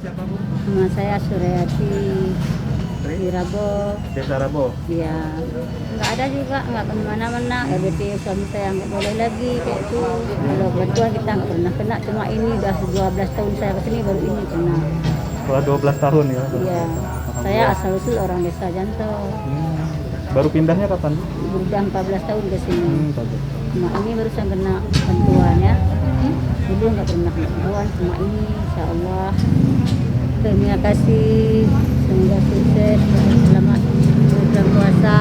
siapa Bu? Nama saya Suryati di Rabo. Desa Rabo. Iya. Nggak ada juga, nggak kemana-mana. RBT suami saya nggak boleh lagi kayak itu. Kalau bantuan kita nggak pernah kena. Cuma ini udah 12 tahun saya kesini baru ini kena. Setelah 12 tahun ya? Iya. Saya asal-usul orang desa Janto. Baru pindahnya kapan? Udah 14 tahun ke sini. Bagus. Cuma ini baru saya kena bantuan ya. Dulu nggak pernah kena bantuan, cuma ini insya Allah. Terima kasih. Semoga sukses selamat bulan puasa.